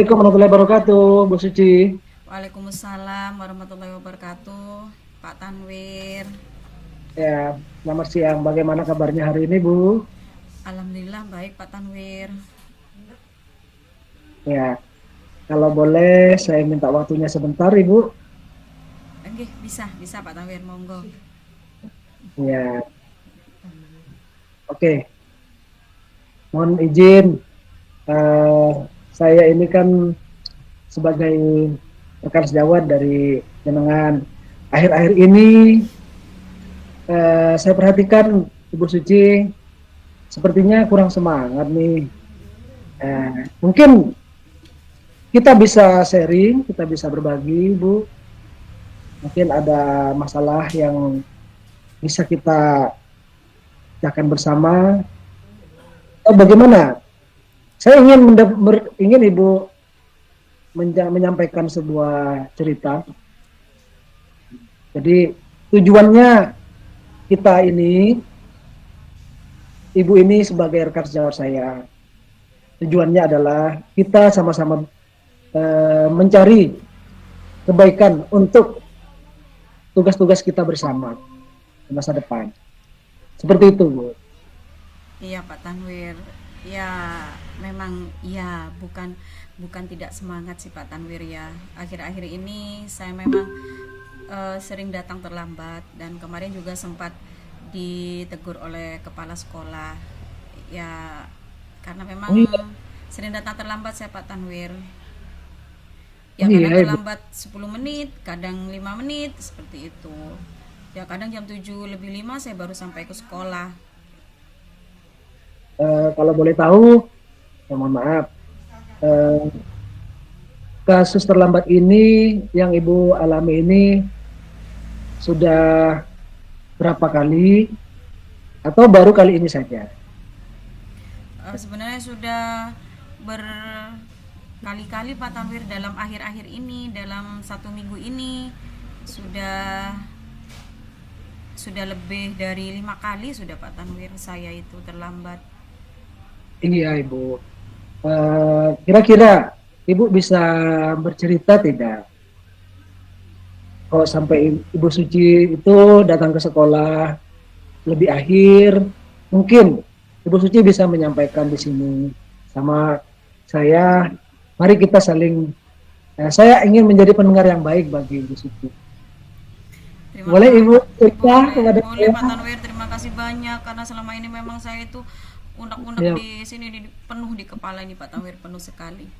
Assalamualaikum warahmatullahi wabarakatuh, Bu Suci. Waalaikumsalam warahmatullahi wabarakatuh, Pak Tanwir. Ya, selamat siang. Bagaimana kabarnya hari ini, Bu? Alhamdulillah baik Pak Tanwir. Ya, kalau boleh saya minta waktunya sebentar, Ibu. Oke, bisa Pak Tanwir, monggo. Ya, oke. Mohon izin, eh, saya ini kan sebagai rekan sejawat dari jenengan. Akhir-akhir ini saya perhatikan Ibu Suci sepertinya kurang semangat nih. Mungkin kita bisa sharing, kita bisa berbagi, Bu. Mungkin ada masalah yang bisa kita akan bersama. Bagaimana? Saya ingin Ibu menyampaikan sebuah cerita. Jadi tujuannya kita ini, Ibu ini sebagai rekan sejawat saya, tujuannya adalah kita sama-sama mencari kebaikan untuk tugas-tugas kita bersama di masa depan. Seperti itu, Bu. Iya Pak Tanwir. Ya, memang ya bukan bukan tidak semangat sih Pak Tanwir ya. Akhir-akhir ini saya memang sering datang terlambat dan kemarin juga sempat ditegur oleh kepala sekolah. Ya, karena Oh memang iya, sering datang terlambat saya Pak Tanwir. Ya oh kadang iya, Ibu. terlambat 10 menit, kadang 5 menit seperti itu. Ya kadang jam 7 lebih 5 saya baru sampai ke sekolah. Kalau boleh tahu, mohon maaf, eh, kasus terlambat ini yang Ibu alami ini sudah berapa kali atau baru kali ini saja? Sebenarnya sudah berkali-kali Pak Tanwir dalam akhir-akhir ini, dalam 1 minggu ini sudah sudah lebih dari 5 kali sudah Pak Tanwir saya itu terlambat. Iya, Ibu. Kira-kira Ibu bisa bercerita tidak? Kalau sampai Ibu Suci itu datang ke sekolah lebih akhir, mungkin Ibu Suci bisa menyampaikan di sini sama saya. Mari kita saling. Saya ingin menjadi pendengar yang baik bagi Ibu Suci. Terima Boleh kasih. Ibu cerita Boleh, kepada boleh saya? Pak Tanwir. Terima kasih banyak karena selama ini memang saya itu unek-unek Ya, di sini penuh di kepala ini Pak Tanwir, penuh sekali.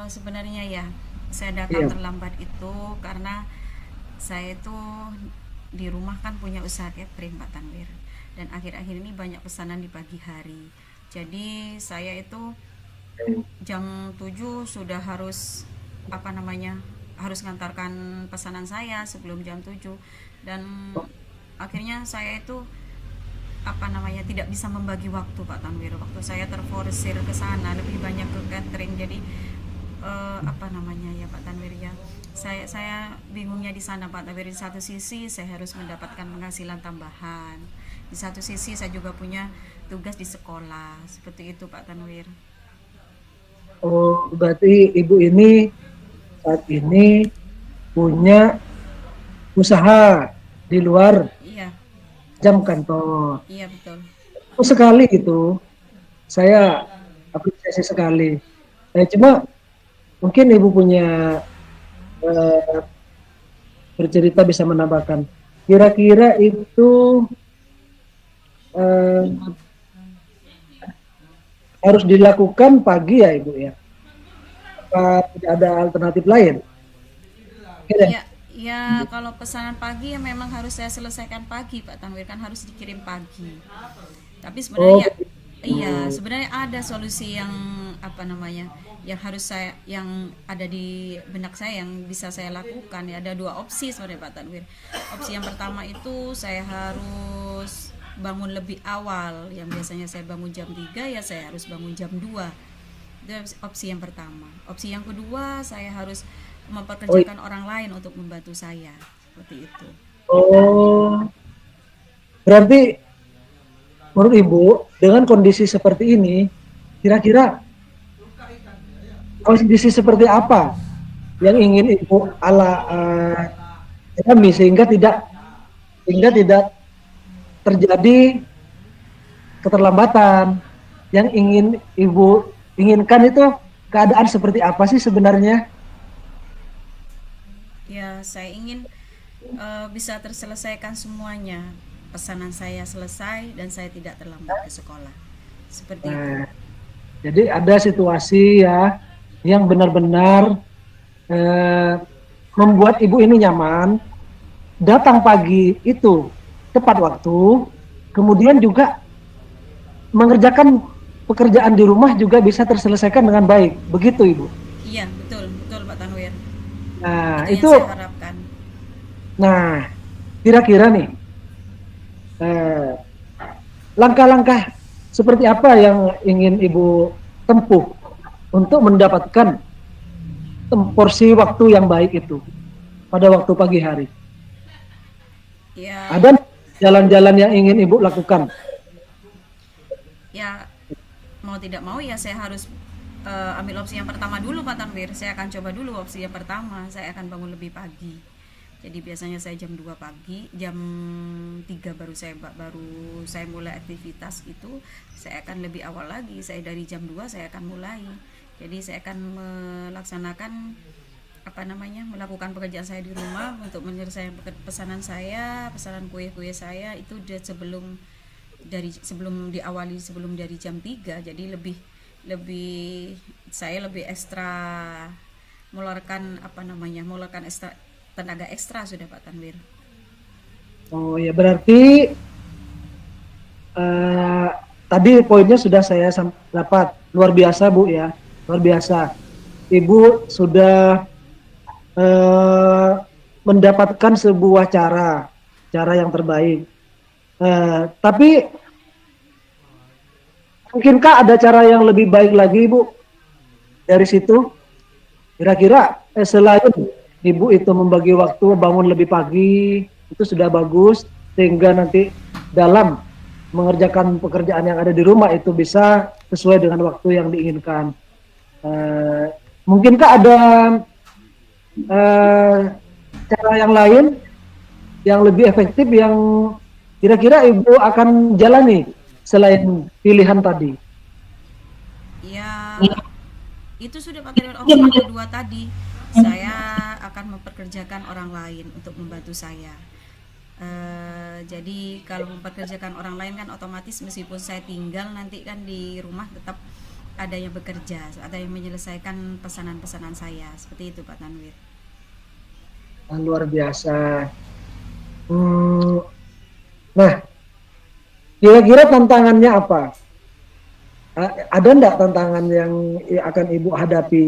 Sebenarnya ya, saya datang iya. terlambat itu karena saya itu di rumah kan punya usaha catering Pak Tanwir. Dan akhir-akhir ini banyak pesanan di pagi hari. Jadi saya itu jam 7 sudah harus apa namanya harus ngantarkan pesanan saya sebelum jam 7 dan akhirnya saya itu apa namanya tidak bisa membagi waktu Pak Tanwir. Waktu saya terforsir ke sana lebih banyak ke catering, jadi apa namanya ya Pak Tanwir ya, saya bingungnya di sana Pak Tanwir. Di satu sisi saya harus mendapatkan penghasilan tambahan, di satu sisi saya juga punya tugas di sekolah, seperti itu Pak Tanwir. Oh, berarti Ibu ini saat ini punya usaha di luar Iya, jam kantor. iya betul. Oh, sekali itu, saya apresiasi sekali. Cuma mungkin Ibu punya eh, bercerita bisa menambahkan. Kira-kira itu eh, harus dilakukan pagi ya Ibu ya? Apa tidak ada alternatif lain? Oke deh. Iya, ya kalau pesanan pagi ya memang harus saya selesaikan pagi Pak Tanwir, kan harus dikirim pagi. Tapi sebenarnya Oh, ya iya, begitu. sebenarnya ada solusi yang apa namanya, yang harus saya yang ada di benak saya yang bisa saya lakukan ya. Ada dua opsi sebenarnya Pak Tanwir. Opsi yang pertama itu saya harus bangun lebih awal. Yang biasanya saya bangun jam 3 ya saya harus bangun jam 2. Itu opsi yang pertama. Opsi yang kedua, saya harus Oh, iya. memperkerjakan orang lain untuk membantu saya. Seperti itu. Oh, berarti menurut Ibu dengan kondisi seperti ini, kira-kira kondisi seperti apa yang ingin Ibu alami sehingga tidak terjadi keterlambatan. Yang ingin Ibu inginkan itu keadaan seperti apa sih sebenarnya? Ya, saya ingin bisa terselesaikan semuanya. Pesanan saya selesai dan saya tidak terlambat ke sekolah. Seperti itu. Nah, jadi ada situasi ya yang benar-benar eh, membuat Ibu ini nyaman, datang pagi itu tepat waktu, kemudian juga mengerjakan pekerjaan di rumah juga bisa terselesaikan dengan baik. Begitu, Ibu. Iya, betul, betul Pak Tanwir. Nah, Itu yang itu saya harapkan. nah kira-kira nih eh, langkah-langkah seperti apa yang ingin Ibu tempuh untuk mendapatkan porsi waktu yang baik itu pada waktu pagi hari? Ya, Ada jalan-jalan yang ingin Ibu lakukan? ya mau tidak mau ya saya harus ambil opsi yang pertama dulu Pak Tanwir. Saya akan coba dulu opsi yang pertama. Saya akan bangun lebih pagi. Jadi biasanya saya jam 2 pagi, jam 3 baru saya mulai aktivitas itu. Saya akan lebih awal lagi. Saya dari jam 2 saya akan mulai. Jadi saya akan melaksanakan melakukan pekerjaan saya di rumah untuk menyelesaikan pesanan saya, pesanan kue-kue saya itu sebelum diawali sebelum dari jam 3. Jadi lebih lebih saya lebih ekstra mengeluarkan ekstra tenaga ekstra sudah Pak Tanwir. Oh ya, berarti eh, tadi poinnya sudah saya dapat. Luar biasa, Bu ya. Luar biasa. Ibu sudah eh, mendapatkan sebuah cara yang terbaik. Tapi mungkinkah ada cara yang lebih baik lagi, Bu? Dari situ, kira-kira selain Ibu itu membagi waktu bangun lebih pagi, itu sudah bagus, sehingga nanti dalam mengerjakan pekerjaan yang ada di rumah itu bisa sesuai dengan waktu yang diinginkan. Mungkinkah ada eh, cara yang lain yang lebih efektif yang kira-kira Ibu akan jalani selain pilihan tadi? Ya, itu sudah Pak Tanwir opsi yang kedua tadi. Saya akan mempekerjakan orang lain untuk membantu saya. Jadi kalau mempekerjakan orang lain kan otomatis meskipun saya tinggal nanti kan di rumah tetap ada yang bekerja, ada yang menyelesaikan pesanan-pesanan saya. Seperti itu Pak Tanwir. Luar biasa. Nah, kira-kira tantangannya apa? Ada enggak tantangan yang akan Ibu hadapi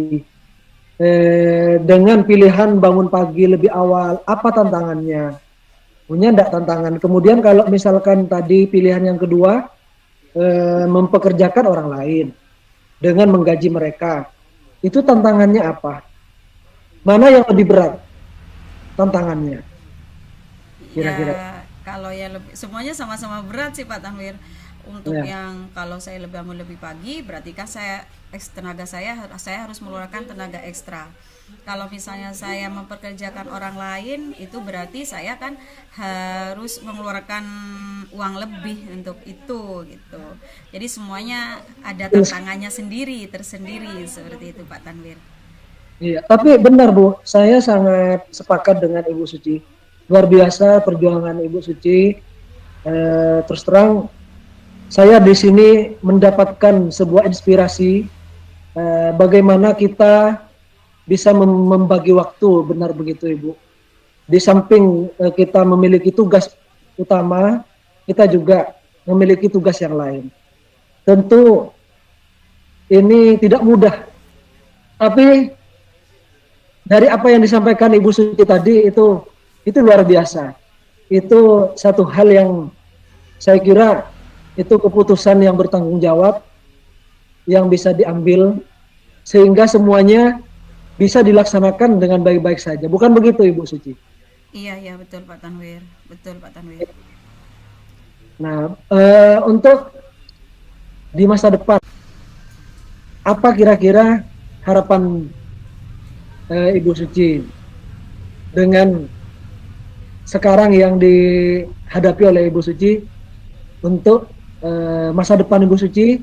dengan pilihan bangun pagi lebih awal? Apa tantangannya? Punya enggak tantangan? Kemudian kalau misalkan tadi pilihan yang kedua, mempekerjakan orang lain dengan menggaji mereka, itu tantangannya apa? Mana yang lebih berat tantangannya? Kira-kira. Ya, kalau ya semuanya sama-sama berat sih Pak Tanwir. Untuk Ya. yang kalau saya bangun lebih pagi, berarti kan saya harus mengeluarkan tenaga ekstra. Kalau misalnya saya mempekerjakan orang lain, itu berarti saya kan harus mengeluarkan uang lebih untuk itu gitu. Jadi semuanya ada tantangannya tersendiri seperti itu Pak Tanwir. Iya, tapi benar Bu, saya sangat sepakat dengan Ibu Suci. Luar biasa perjuangan Ibu Suci. Terus terang, saya di sini mendapatkan sebuah inspirasi bagaimana kita bisa membagi waktu, benar begitu Ibu. Di samping kita memiliki tugas utama, kita juga memiliki tugas yang lain. Tentu ini tidak mudah, tapi dari apa yang disampaikan Ibu Suci tadi itu luar biasa. Itu satu hal yang saya kira itu keputusan yang bertanggung jawab yang bisa diambil sehingga semuanya bisa dilaksanakan dengan baik-baik saja. Bukan begitu Ibu Suci? Iya, iya betul Pak Tanwir. Betul Pak Tanwir. Nah, untuk di masa depan, apa kira-kira harapan Ibu Suci dengan sekarang yang dihadapi oleh Ibu Suci untuk masa depan Ibu Suci,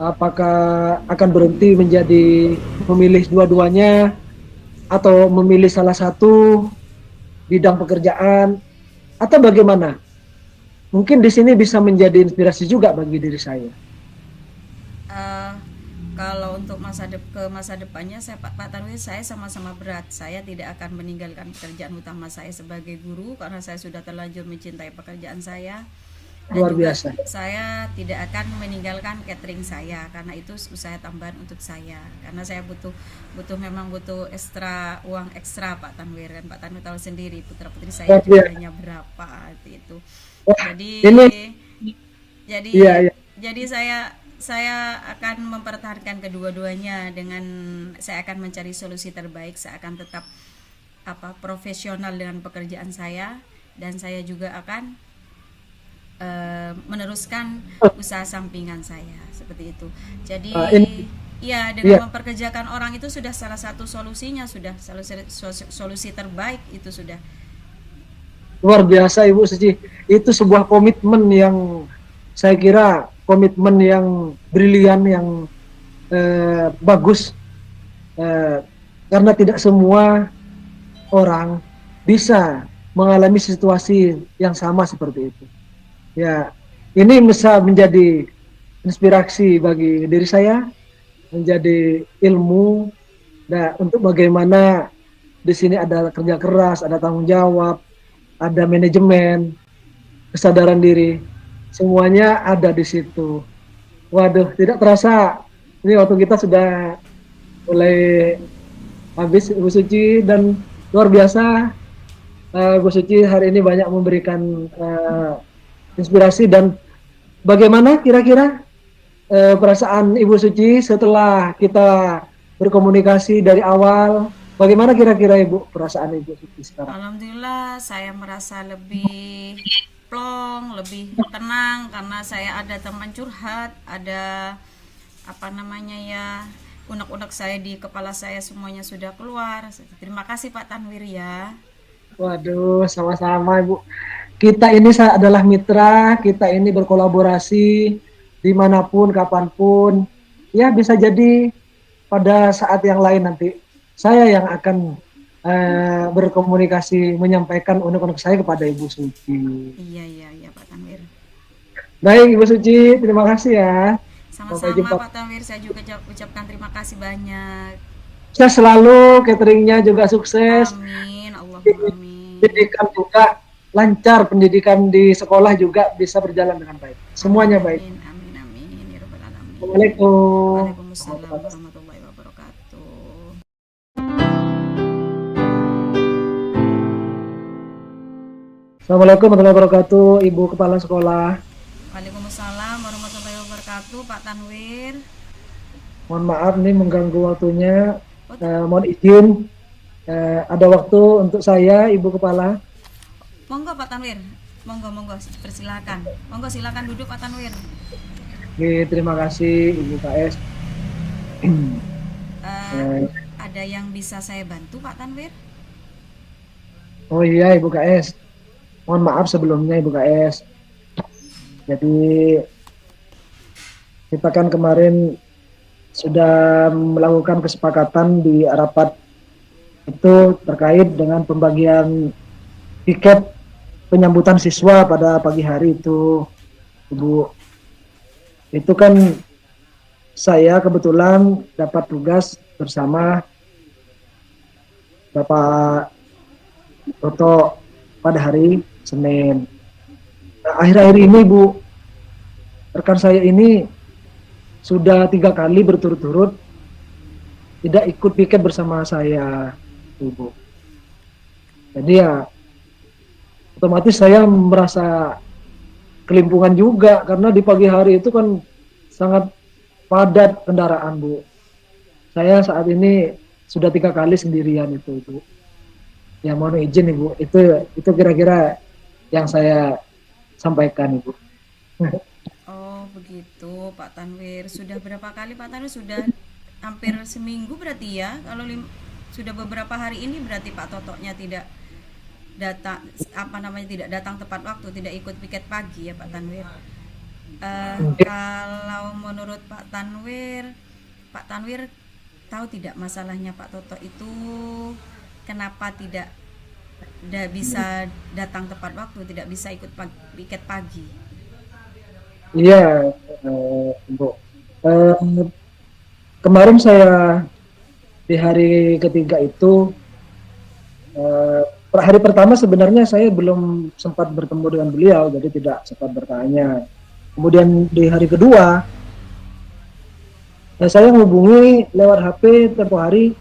apakah akan berhenti menjadi memilih dua-duanya atau memilih salah satu bidang pekerjaan atau bagaimana? Mungkin di sini bisa menjadi inspirasi juga bagi diri saya. Eh, Kalau untuk masa depannya saya Pak Tanwir, saya sama-sama berat. Saya tidak akan meninggalkan pekerjaan utama saya sebagai guru karena saya sudah terlanjur mencintai pekerjaan saya, dan Luar juga biasa. saya tidak akan meninggalkan catering saya karena itu usaha tambahan untuk saya, karena saya memang butuh ekstra uang ekstra Pak Tanwir, dan Pak Tanwir tahu sendiri putra putri saya Luar biasa. jumlahnya berapa itu. Wah, Jadi ini jadi iya iya. jadi saya akan mempertahankan kedua-duanya, dengan saya akan mencari solusi terbaik. Saya akan tetap profesional dengan pekerjaan saya, dan saya juga akan meneruskan usaha sampingan saya seperti itu. Jadi Ini ya, iya dengan memperkerjakan orang itu sudah salah satu solusinya, sudah solusi terbaik itu sudah. luar biasa Ibu Suci. Itu sebuah komitmen yang saya kira komitmen yang brilian, yang bagus, eh, karena tidak semua orang bisa mengalami situasi yang sama seperti itu. Ya, ini bisa menjadi inspirasi bagi diri saya, menjadi ilmu, nah, untuk bagaimana di sini ada kerja keras, ada tanggung jawab, ada manajemen, kesadaran diri, semuanya ada di situ. Waduh, tidak terasa ini waktu kita sudah mulai habis Ibu Suci, dan luar biasa Ibu Suci hari ini banyak memberikan inspirasi. Dan bagaimana kira-kira perasaan Ibu Suci setelah kita berkomunikasi dari awal? Bagaimana kira-kira Ibu perasaan Ibu Suci sekarang? Alhamdulillah, saya merasa lebih plong, lebih tenang karena saya ada teman curhat, ada apa namanya ya, unek-unek saya di kepala saya semuanya sudah keluar. Terima kasih Pak Tanwir ya. Waduh, sama-sama Ibu. Kita ini adalah mitra, kita ini berkolaborasi dimanapun, kapanpun. Ya bisa jadi pada saat yang lain nanti saya yang akan berkomunikasi, menyampaikan unek-unek saya kepada Ibu Suci. Iya iya iya Pak Tanwir. Baik Ibu Suci, terima kasih ya. Sampai Sama-sama jumpa. Pak Tanwir, saya juga ucapkan terima kasih banyak. Sukses selalu, cateringnya juga sukses. Amin, Allahumma amin. Pendidikan juga lancar, pendidikan di sekolah juga bisa berjalan dengan baik. Semuanya baik. Amin amin amin ya rabbal alamin. Assalamualaikum. Waalaikumsalam warahmatullahi wabarakatuh. Assalamualaikum warahmatullahi wabarakatuh, Ibu Kepala Sekolah. Waalaikumsalam warahmatullahi wabarakatuh Pak Tanwir. Mohon maaf nih mengganggu waktunya. Oh, Mohon izin, ada waktu untuk saya, Ibu Kepala. monggo Pak Tanwir. Monggo monggo persilakan. Monggo silakan duduk Pak Tanwir. Oke, terima kasih Ibu KS. Eh, Eh, ada yang bisa saya bantu Pak Tanwir? oh iya Ibu KS, mohon maaf sebelumnya Ibu KS. Jadi kita kan kemarin sudah melakukan kesepakatan di rapat itu terkait dengan pembagian tiket penyambutan siswa pada pagi hari itu, Ibu. Itu kan saya kebetulan dapat tugas bersama Bapak Toto pada hari Senin. Nah, akhir-akhir ini Bu, rekan saya ini sudah 3 kali berturut-turut tidak ikut piket bersama saya, Ibu. Jadi ya otomatis saya merasa kelimpungan juga karena di pagi hari itu kan sangat padat kendaraan, Bu. Saya saat ini sudah 3 kali sendirian itu, Ibu. Ya mohon izin Ibu, itu kira-kira yang saya sampaikan, Ibu. Oh begitu Pak Tanwir. Sudah berapa kali Pak Tanwir sudah hampir seminggu berarti ya. Kalau sudah beberapa hari ini berarti Pak Totoknya tidak datang, apa namanya, tidak datang tepat waktu, tidak ikut piket pagi ya Pak Tanwir. Mungkin Kalau menurut Pak Tanwir tahu tidak masalahnya Pak Toto itu kenapa tidak bisa datang tepat waktu, tidak bisa ikut piket pagi. iya, Bu. Eh, Kemarin saya di hari ketiga itu, eh, hari pertama sebenarnya saya belum sempat bertemu dengan beliau, jadi tidak sempat bertanya. Kemudian di hari kedua, saya menghubungi lewat HP tempo hari,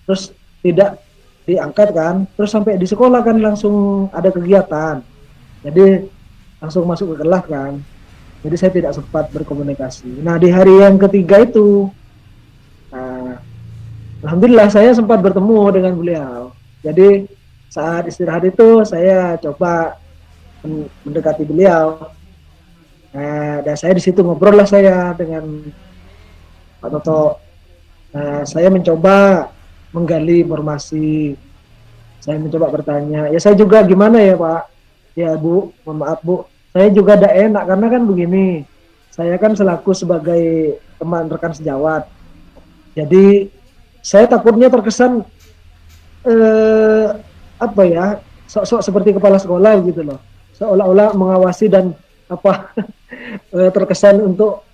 terus tidak diangkat kan, terus sampai di sekolah kan langsung ada kegiatan, jadi langsung masuk ke kelas kan, jadi saya tidak sempat berkomunikasi. Nah di hari yang ketiga itu, nah, alhamdulillah saya sempat bertemu dengan beliau. Jadi saat istirahat itu saya coba mendekati beliau. Nah, dan saya di situ ngobrol lah saya dengan Pak Toto. Nah, saya mencoba menggali informasi. Saya mencoba bertanya. Ya saya juga gimana ya Pak? Ya Bu, mohon maaf Bu. Saya juga tidak enak karena kan begini. Saya kan selaku sebagai teman rekan sejawat. Jadi saya takutnya terkesan eh, apa ya, sok-sok seperti kepala sekolah gitu loh, seolah-olah mengawasi dan apa terkesan untuk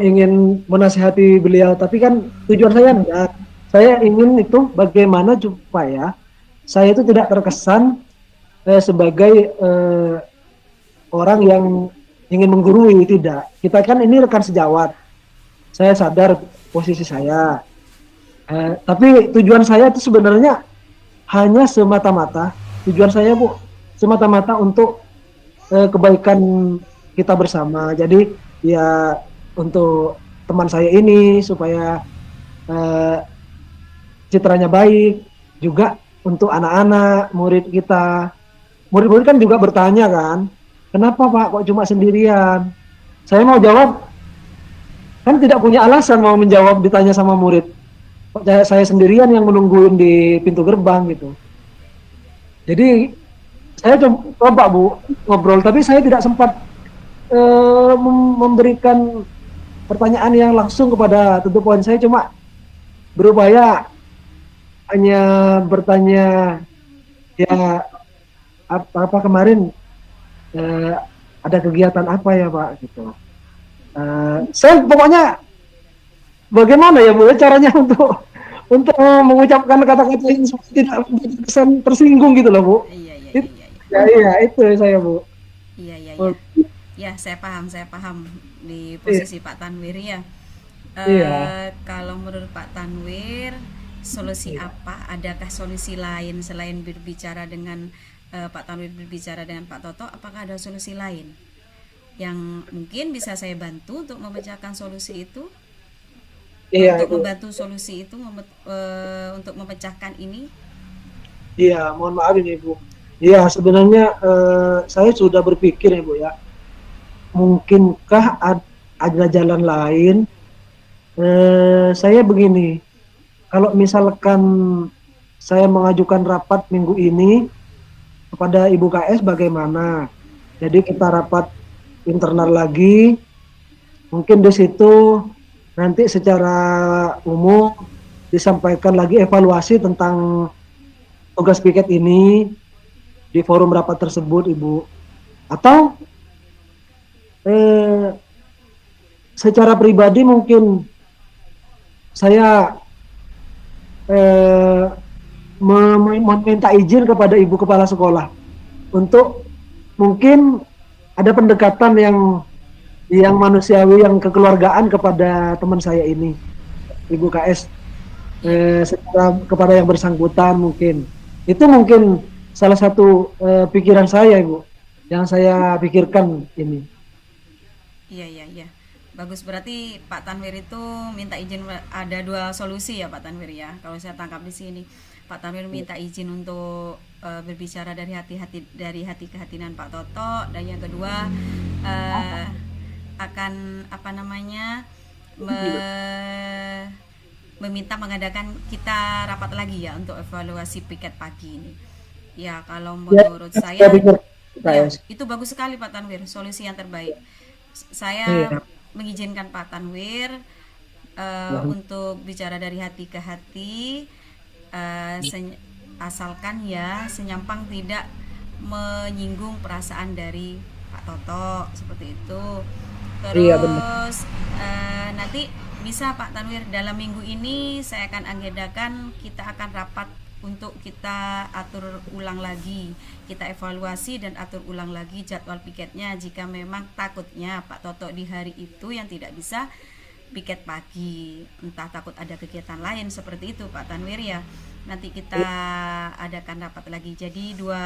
ingin menasihati beliau, tapi kan tujuan saya enggak. Saya ingin itu bagaimana supaya saya itu tidak terkesan sebagai orang yang ingin menggurui, tidak. Kita kan ini rekan sejawat, saya sadar posisi saya. Tapi tujuan saya itu sebenarnya hanya semata-mata, tujuan saya Bu, semata-mata untuk kebaikan kita bersama. Jadi ya untuk teman saya ini supaya eh, citranya baik, juga untuk anak-anak, murid kita. Murid-murid kan juga bertanya kan, kenapa Pak kok cuma sendirian? Saya mau jawab, kan tidak punya alasan mau menjawab ditanya sama murid. Kok saya sendirian yang menungguin di pintu gerbang gitu. Jadi saya coba Bu ngobrol, tapi saya tidak sempat memberikan pertanyaan yang langsung kepada tutup poin. Saya cuma berupaya hanya bertanya, ya apa kemarin eh, ada kegiatan apa ya Pak gitu. Saya pokoknya bagaimana ya Bu caranya untuk mengucapkan kata-kata yang tidak kesan tersinggung gitu loh Bu. Iya, iya, It, iya, iya. ya iya itu saya Bu. Iya, iya, Oh, iya. Ya, saya paham di iya, posisi Pak Tanwir ya. iya, Kalau menurut Pak Tanwir, solusi iya. apa? Adakah solusi lain selain berbicara dengan Pak Tanwir berbicara dengan Pak Toto? Apakah ada solusi lain yang mungkin bisa saya bantu untuk memecahkan solusi itu? Iya Untuk itu. membantu solusi itu, untuk memecahkan ini? Iya, mohon maaf ini Bu. Iya, sebenarnya saya sudah berpikir ya Bu ya. Mungkinkah ada jalan lain? Saya begini, kalau misalkan saya mengajukan rapat minggu ini kepada Ibu KS bagaimana? Jadi kita rapat internal lagi, mungkin di situ nanti secara umum disampaikan lagi evaluasi tentang tugas piket ini di forum rapat tersebut, Ibu. Atau eh, secara pribadi mungkin saya eh, meminta izin kepada Ibu Kepala Sekolah untuk mungkin ada pendekatan yang manusiawi, yang kekeluargaan kepada teman saya ini, Ibu KS, Iya, secara kepada yang bersangkutan mungkin. Itu mungkin salah satu pikiran saya, Ibu, yang saya pikirkan ini. iya, iya, iya. Bagus, berarti Pak Tanwir itu minta izin, ada dua solusi ya Pak Tanwir ya. Kalau saya tangkap di sini, Pak Tanwir minta izin untuk berbicara dari hati ke hatinan Pak Toto, dan yang kedua akan apa namanya, me- meminta mengadakan kita rapat lagi ya untuk evaluasi piket pagi ini. Ya, kalau Ya, menurut saya saya, pikir kita ya. ya itu bagus sekali Pak Tanwir, solusi yang terbaik. Saya Iya, mengizinkan Pak Tanwir Alhamdulillah. untuk bicara dari hati ke hati, eh, sen- asalkan ya senyampang tidak menyinggung perasaan dari Pak Toto seperti itu. Iya benar. Terus nanti bisa Pak Tanwir dalam minggu ini saya akan agendakan kita akan rapat untuk kita atur ulang lagi, kita evaluasi dan atur ulang lagi jadwal piketnya jika memang takutnya Pak Toto di hari itu yang tidak bisa piket pagi, entah takut ada kegiatan lain seperti itu Pak Tanwir ya. Nanti kita adakan rapat lagi. Jadi dua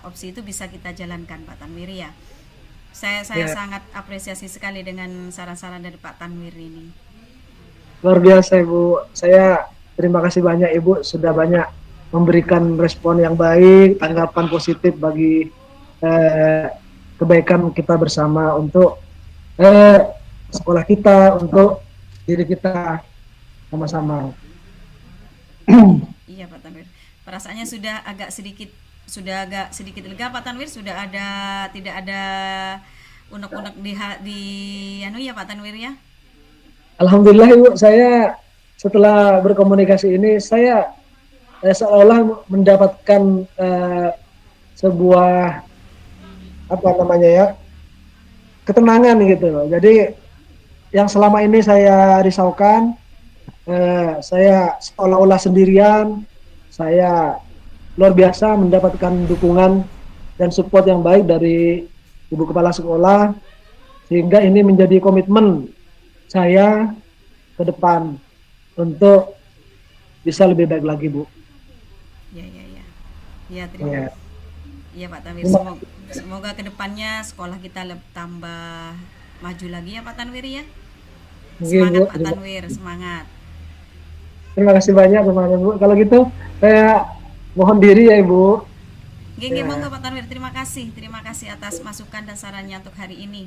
opsi itu bisa kita jalankan Pak Tanwir ya. Saya Ya, sangat apresiasi sekali dengan saran-saran dari Pak Tanwir ini. luar biasa Ibu. Saya terima kasih banyak Ibu sudah banyak memberikan respon yang baik, tanggapan positif bagi eh, kebaikan kita bersama untuk eh, sekolah kita, untuk diri kita sama-sama. Iya Pak Tanwir. Perasaannya sudah agak sedikit lega Pak Tanwir, sudah ada tidak ada unek-unek di anu ya Pak Tanwir ya. Alhamdulillah Ibu, saya setelah berkomunikasi ini saya seolah mendapatkan sebuah apa namanya ya ketenangan gitu loh. Jadi yang selama ini saya risaukan, saya seolah-olah sendirian, saya luar biasa mendapatkan dukungan dan support yang baik dari Ibu Kepala Sekolah, sehingga ini menjadi komitmen saya ke depan untuk bisa lebih baik lagi, Bu. Ya ya ya. Ya terima. Ya, Iya Pak Tanwir, terima semoga semoga kedepannya sekolah kita tambah maju lagi ya Pak Tanwir ya. kasih, Bu. Semangat Pak Tanwir, semangat. Terima kasih banyak teman-teman, Bu. Kalau gitu saya mohon diri ya, Ibu. Geng, monggo Ya, Pak Tanwir, terima kasih atas masukan dan sarannya untuk hari ini.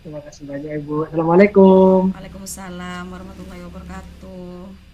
terima kasih banyak, Ibu. Assalamualaikum. Waalaikumsalam warahmatullahi wabarakatuh.